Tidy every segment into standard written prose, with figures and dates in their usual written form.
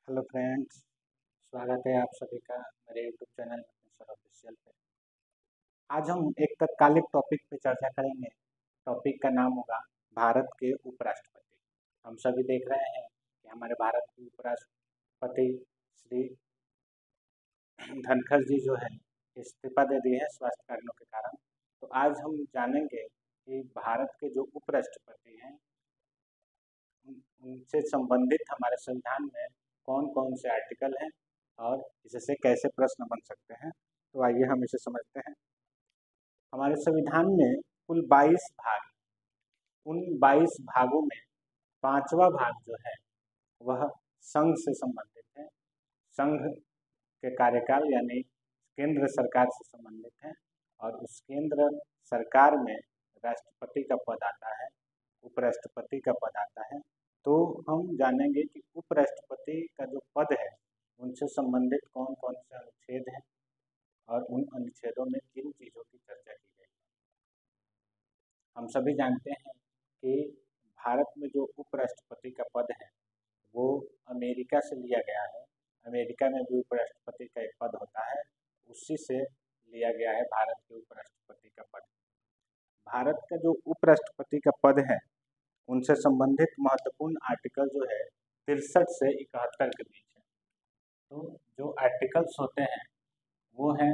Hello friends, स्वागत है आप सभी का मेरे यूट्यूब चैनल सर ऑफिशियल पे। आज हम एक तत्कालिक टॉपिक पे चर्चा करेंगे। टॉपिक का नाम होगा भारत के उपराष्ट्रपति। हम सभी देख रहे हैं कि हमारे भारत के उपराष्ट्रपति श्री धनखड़ जी जो है इस्तीफा दे दिए हैं स्वास्थ्य कारणों के कारण। तो आज हम जानेंगे कि भारत के जो उपराष्ट्रपति हैं उनसे संबंधित हमारे संविधान में कौन कौन से आर्टिकल हैं और इससे कैसे प्रश्न बन सकते हैं। तो आइए हम इसे समझते हैं। हमारे संविधान में कुल 22 भाग, उन 22 भागों में पांचवा भाग जो है वह संघ से संबंधित है। संघ के कार्यकाल यानी केंद्र सरकार से संबंधित है और उस केंद्र सरकार में राष्ट्रपति का पद आता है, उपराष्ट्रपति का पद आता है। तो हम जानेंगे कि उपराष्ट्रपति का जो पद है उनसे संबंधित कौन कौन से अनुच्छेद हैं और उन अनुच्छेदों में किन चीज़ों की चर्चा की गई। हम सभी जानते हैं कि भारत में जो उपराष्ट्रपति का पद है वो अमेरिका से लिया गया है। अमेरिका में भी उपराष्ट्रपति का एक पद होता है, उसी से लिया गया है भारत के उपराष्ट्रपति का पद। भारत का जो उपराष्ट्रपति का पद है उनसे संबंधित महत्वपूर्ण आर्टिकल जो है 63 से 71 के बीच है। तो जो आर्टिकल्स होते हैं वो हैं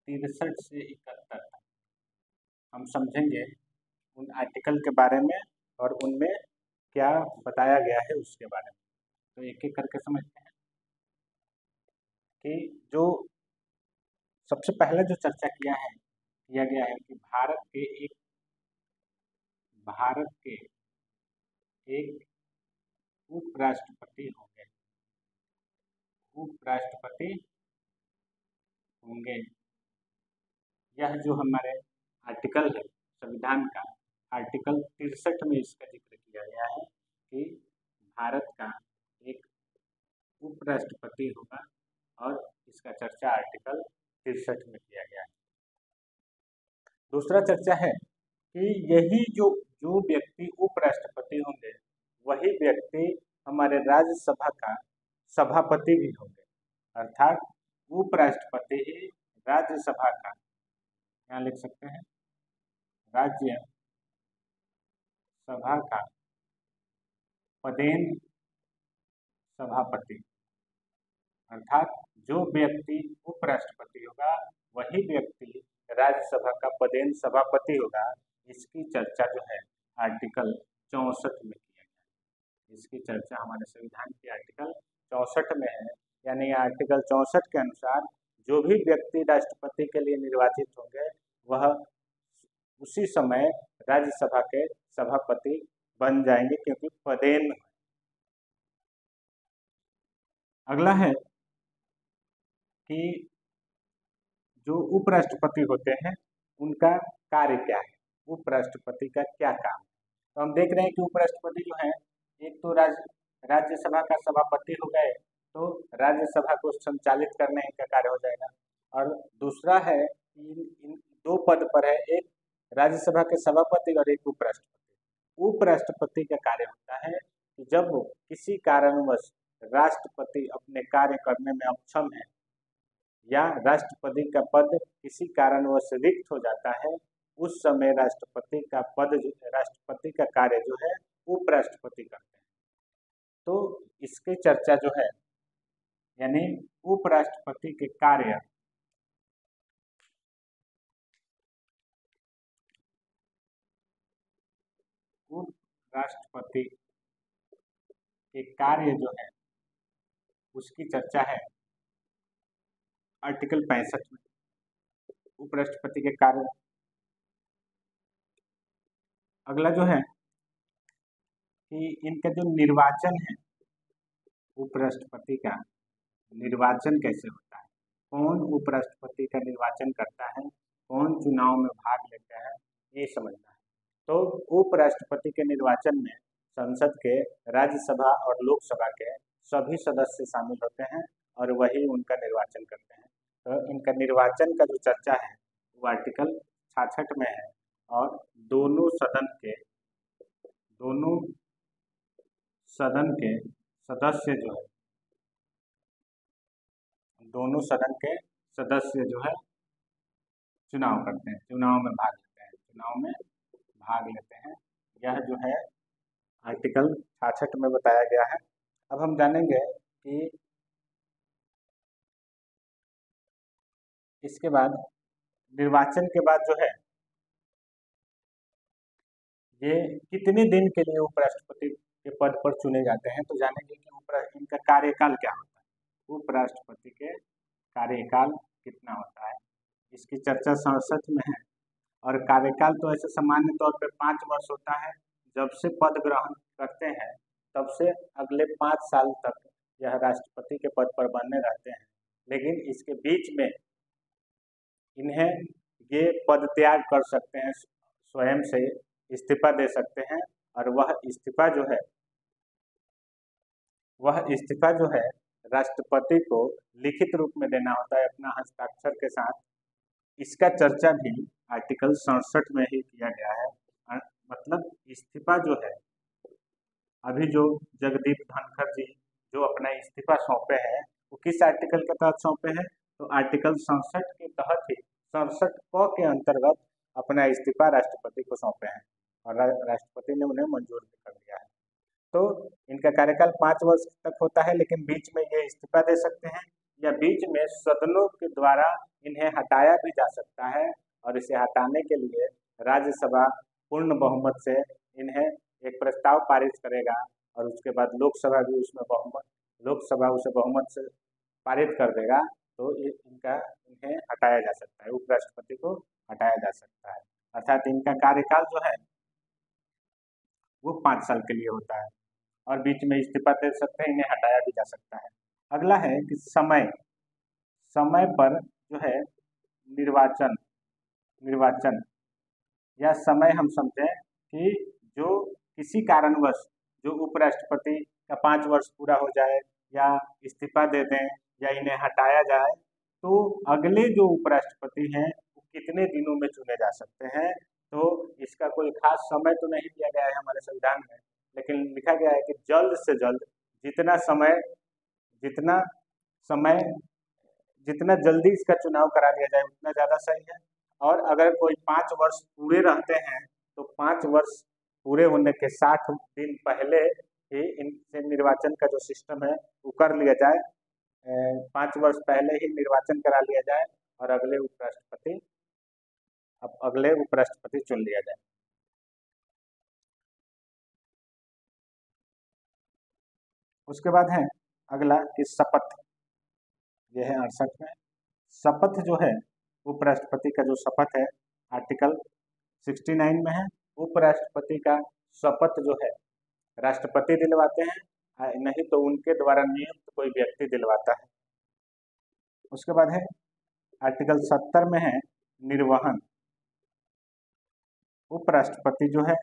63 से 71 तक। हम समझेंगे उन आर्टिकल के बारे में और उनमें क्या बताया गया है उसके बारे में। तो एक एक करके समझते हैं कि जो सबसे पहले जो चर्चा किया गया है कि भारत के एक उपराष्ट्रपति होंगे। यह जो हमारे आर्टिकल है संविधान का, आर्टिकल 63 में इसका जिक्र किया गया है कि भारत का एक उपराष्ट्रपति होगा और इसका चर्चा आर्टिकल 63 में किया गया है। दूसरा चर्चा है कि यही जो व्यक्ति उपराष्ट्रपति होंगे वही व्यक्ति हमारे राज्यसभा का सभापति भी होंगे, अर्थात उपराष्ट्रपति ही राज्यसभा का, यहाँ लिख सकते हैं, राज्यसभा का पदेन सभापति, अर्थात जो व्यक्ति उपराष्ट्रपति होगा वही व्यक्ति राज्यसभा का पदेन सभापति होगा। इसकी चर्चा जो है आर्टिकल 64 में किया गया। इसकी चर्चा हमारे संविधान के आर्टिकल 64 में है, यानी आर्टिकल 64 के अनुसार जो भी व्यक्ति राष्ट्रपति के लिए निर्वाचित होंगे वह उसी समय राज्यसभा के सभापति बन जाएंगे, क्योंकि पदेन। अगला है कि जो उपराष्ट्रपति होते हैं उनका कार्य क्या है, उपराष्ट्रपति का क्या काम है। तो हम देख रहे हैं कि उपराष्ट्रपति जो है एक तो राज्यसभा का सभापति हो गए, तो राज्यसभा को संचालित करने का कार्य हो जाएगा। और दूसरा है इन दो पद पर है, एक राज्यसभा के सभापति और एक उपराष्ट्रपति। उपराष्ट्रपति का कार्य होता है कि जब किसी कारणवश राष्ट्रपति अपने कार्य करने में अक्षम है या राष्ट्रपति का पद किसी कारणवश रिक्त हो जाता है, उस समय राष्ट्रपति का कार्य जो है उपराष्ट्रपति करते हैं। तो इसकी चर्चा जो है यानी उपराष्ट्रपति के कार्य जो है उसकी चर्चा है आर्टिकल 65 में, उपराष्ट्रपति के कार्य। अगला जो है कि इनका जो निर्वाचन है, उपराष्ट्रपति का निर्वाचन कैसे होता है, कौन उपराष्ट्रपति का निर्वाचन करता है, कौन चुनाव में भाग लेता है, ये समझना है। तो उपराष्ट्रपति के निर्वाचन में संसद के, राज्यसभा और लोकसभा के सभी सदस्य शामिल होते हैं और वही उनका निर्वाचन करते हैं। तो इनका निर्वाचन का जो चर्चा है वो आर्टिकल 66 में है और दोनों सदन के सदस्य जो है, दोनों सदन के सदस्य जो है चुनाव करते हैं, चुनाव में भाग लेते हैं, चुनाव में भाग लेते हैं। यह जो है आर्टिकल 66 में बताया गया है। अब हम जानेंगे कि इसके बाद निर्वाचन के बाद जो है ये कितने दिन के लिए उपराष्ट्रपति के पद पर चुने जाते हैं, तो जानेंगे कि इनका कार्यकाल क्या होता है, उपराष्ट्रपति के कार्यकाल कितना होता है, इसकी चर्चा संसद में है। और कार्यकाल तो ऐसे सामान्य तौर पे 5 वर्ष होता है। जब से पद ग्रहण करते हैं तब से अगले 5 साल तक यह राष्ट्रपति के पद पर बने रहते हैं, लेकिन इसके बीच में इन्हें ये पद त्याग कर सकते हैं, स्वयं से इस्तीफा दे सकते हैं। और वह इस्तीफा जो है राष्ट्रपति को लिखित रूप में देना होता है अपना हस्ताक्षर के साथ। इसका चर्चा भी आर्टिकल 67 में ही किया गया है। मतलब इस्तीफा जो है, अभी जो जगदीप धनखड़ जी जो अपना इस्तीफा सौंपे हैं वो किस आर्टिकल के तहत सौंपे हैं, तो आर्टिकल 67 के तहत ही 67 क के अंतर्गत अपना इस्तीफा राष्ट्रपति को सौंपे हैं और राष्ट्रपति ने उन्हें मंजूर भी कर दिया है। तो इनका कार्यकाल 5 वर्ष तक होता है, लेकिन बीच में ये इस्तीफा दे सकते हैं या बीच में सदनों के द्वारा इन्हें हटाया भी जा सकता है। और इसे हटाने के लिए राज्यसभा पूर्ण बहुमत से इन्हें एक प्रस्ताव पारित करेगा और उसके बाद लोकसभा भी लोकसभा उसे बहुमत से पारित कर देगा, तो इन्हें हटाया जा सकता है, उपराष्ट्रपति को हटाया जा सकता है। अर्थात इनका कार्यकाल जो है वो 5 साल के लिए होता है और बीच में इस्तीफा दे सकते हैं, इन्हें हटाया भी जा सकता है। अगला है कि समय पर जो है निर्वाचन या समय हम समझें कि जो किसी कारणवश जो उपराष्ट्रपति का 5 वर्ष पूरा हो जाए या इस्तीफा दे दें या इन्हें हटाया जाए, तो अगले जो उपराष्ट्रपति हैं वो कितने दिनों में चुने जा सकते हैं। तो इसका कोई खास समय तो नहीं दिया गया है हमारे संविधान में, लेकिन लिखा गया है कि जल्द से जल्द जितना जल्दी इसका चुनाव करा दिया जाए उतना ज़्यादा सही है। और अगर कोई 5 वर्ष पूरे रहते हैं तो 5 वर्ष पूरे होने के 60 दिन पहले ही इनसे निर्वाचन का जो सिस्टम है वो कर लिया जाए, 5 वर्ष पहले ही निर्वाचन करा लिया जाए और अगले उपराष्ट्रपति चुन लिया जाए। उसके बाद है अगला कि शपथ, यह है 68 में। शपथ जो है उपराष्ट्रपति का जो शपथ है आर्टिकल 69 में है। उपराष्ट्रपति का शपथ जो है राष्ट्रपति दिलवाते हैं, नहीं तो उनके द्वारा नियुक्त कोई व्यक्ति दिलवाता है। उसके बाद है आर्टिकल 70 में है निर्वहन। उपराष्ट्रपति जो है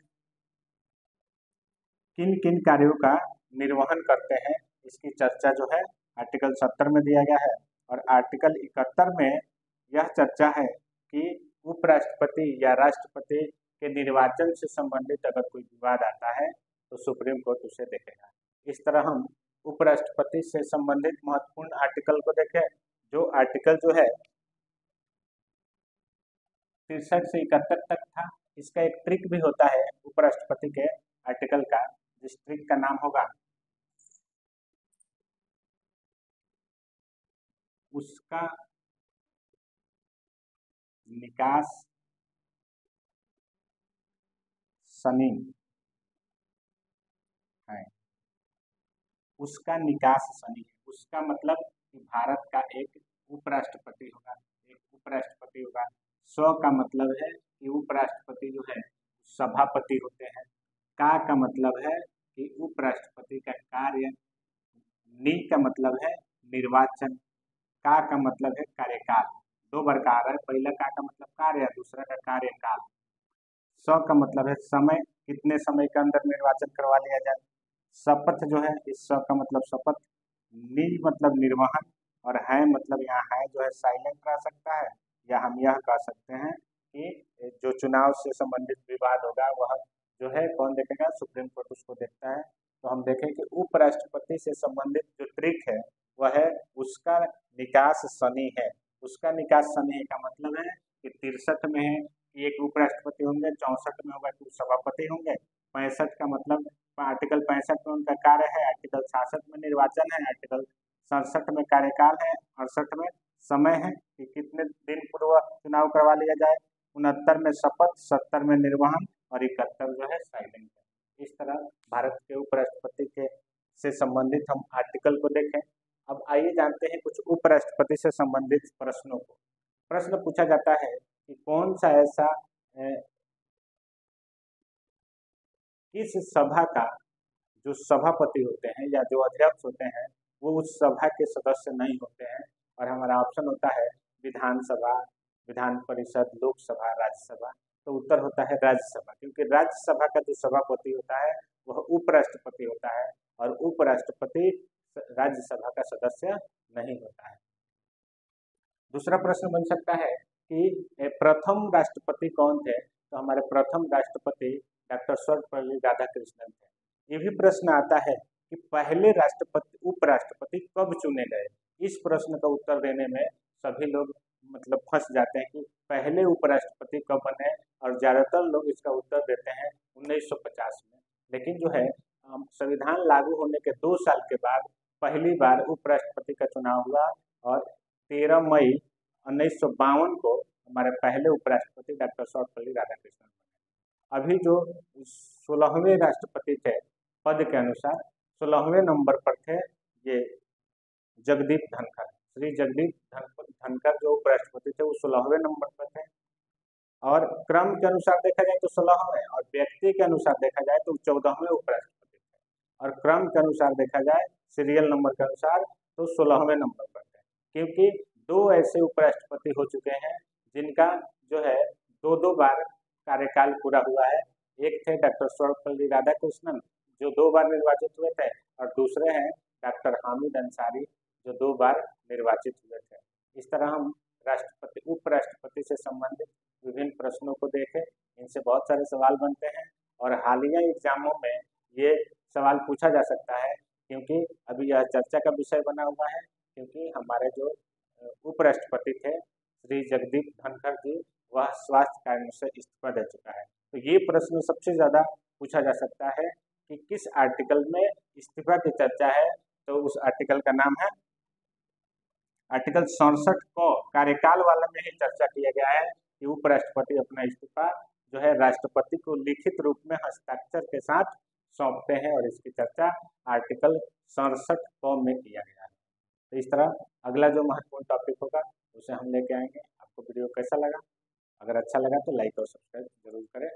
किन किन कार्यों का निर्वहन करते हैं इसकी चर्चा जो है आर्टिकल 70 में दिया गया है। और आर्टिकल 71 में यह चर्चा है कि उपराष्ट्रपति या राष्ट्रपति के निर्वाचन से संबंधित अगर कोई विवाद आता है तो सुप्रीम कोर्ट उसे देखेगा। इस तरह हम उपराष्ट्रपति से संबंधित महत्वपूर्ण आर्टिकल को देखें। जो आर्टिकल जो है 63 से 71 तक था। इसका एक ट्रिक भी होता है उपराष्ट्रपति के आर्टिकल का, जिस ट्रिक का नाम होगा उसका निकास सनी है। उसका निकास सनी है, उसका मतलब कि भारत का एक उपराष्ट्रपति होगा। 100 का मतलब है कि उपराष्ट्रपति जो है सभापति होते हैं। का मतलब है कि उपराष्ट्रपति का कार्य, का मतलब है निर्वाचन, का मतलब है कार्यकाल। 2 बार का आ रहा है, पहला का मतलब कार्य, दूसरा का कार्यकाल। 100 का मतलब है समय, कितने समय के अंदर निर्वाचन करवा लिया जाए। शपथ जो है इस 100 का मतलब शपथ, मतलब निर्वहन, और है मतलब यहाँ है जो है साइलेंट रह सकता है, या हम यह कह सकते हैं कि जो चुनाव से संबंधित विवाद होगा वह जो है कौन देखेगा, सुप्रीम कोर्ट उसको देखता है तो हम देखें कि उपराष्ट्रपति से संबंधित जो ट्रिक है वह है उसका निकास शनि है। उसका निकास शनि है का मतलब है कि 63 में है कि एक उपराष्ट्रपति होंगे, 64 में होगा कि सभापति होंगे, 65 का मतलब आर्टिकल 65 में उनका कार्य है, आर्टिकल 66 में निर्वाचन है, आर्टिकल 67 में कार्यकाल है, 68 में समय है कि कितने दिन पूर्व चुनाव करवा लिया जाए, 69 में शपथ, 70 में निर्वहन और 71 जो है साइलेंट है। इस तरह भारत के उपराष्ट्रपति के से संबंधित हम आर्टिकल को देखें। अब आइए जानते हैं कुछ उपराष्ट्रपति से संबंधित प्रश्नों को। प्रश्न पूछा जाता है कि कौन सा ऐसा किस सभा का जो सभापति होते हैं या जो अध्यक्ष होते हैं वो उस सभा के सदस्य नहीं होते हैं, और हमारा ऑप्शन होता है विधानसभा, विधान परिषद, लोकसभा, राज्यसभा। तो उत्तर होता है राज्यसभा, क्योंकि राज्यसभा का जो सभापति होता है वह उपराष्ट्रपति होता है और उपराष्ट्रपति राज्यसभा का सदस्य नहीं होता है। दूसरा प्रश्न बन सकता है कि प्रथम राष्ट्रपति कौन थे? तो हमारे प्रथम राष्ट्रपति डॉक्टर सर्वपल्ली राधाकृष्णन थे। ये भी प्रश्न आता है कि पहले राष्ट्रपति उपराष्ट्रपति कब चुने गए। इस प्रश्न का उत्तर देने में सभी लोग मतलब फंस जाते हैं कि पहले उपराष्ट्रपति कब बने, और ज़्यादातर लोग इसका उत्तर देते हैं 1950 में। लेकिन जो है संविधान लागू होने के 2 साल के बाद पहली बार उपराष्ट्रपति का चुनाव हुआ और 13 मई 1952 को हमारे पहले उपराष्ट्रपति डॉक्टर सर्वपल्ली राधाकृष्णन बने। अभी जो 16वें राष्ट्रपति थे पद के अनुसार 16वें नंबर पर थे ये जगदीप धनखड़। श्री जगदीप धनखड़ जो उपराष्ट्रपति थे वो 16वें नंबर पर थे, और क्रम के अनुसार देखा जाए तो 16वें, और व्यक्ति के अनुसार देखा जाए तो 14वें उपराष्ट्रपति थे, और क्रम के अनुसार देखा जाए सीरियल नंबर के अनुसार तो 16वें नंबर पर थे। क्योंकि 2 ऐसे उपराष्ट्रपति हो चुके हैं जिनका जो है 2 बार कार्यकाल पूरा हुआ है। एक थे डॉक्टर सर्वपल्ली राधाकृष्णन जो 2 बार निर्वाचित हुए थे, और दूसरे हैं डॉक्टर हामिद अंसारी जो 2 बार निर्वाचित हुए थे। इस तरह हम राष्ट्रपति उपराष्ट्रपति से संबंधित विभिन्न प्रश्नों को देखें। इनसे बहुत सारे सवाल बनते हैं और हालिया एग्जामों में ये सवाल पूछा जा सकता है, क्योंकि अभी यह चर्चा का विषय बना हुआ है, क्योंकि हमारे जो उपराष्ट्रपति थे श्री जगदीप धनखड़ जी वह स्वास्थ्य कारणों से इस्तीफा दे चुका है। तो ये प्रश्न सबसे ज़्यादा पूछा जा सकता है कि किस आर्टिकल में इस्तीफा की चर्चा है। तो उस आर्टिकल का नाम है आर्टिकल 67 को कार्यकाल वाला में ही चर्चा किया गया है कि उपराष्ट्रपति अपना इस्तीफा जो है राष्ट्रपति को लिखित रूप में हस्ताक्षर के साथ सौंपते हैं, और इसकी चर्चा आर्टिकल 67 को में किया गया है। तो इस तरह अगला जो महत्वपूर्ण टॉपिक होगा उसे हम लेके आएंगे। आपको वीडियो कैसा लगा? अगर अच्छा लगा तो लाइक और सब्सक्राइब जरूर करें।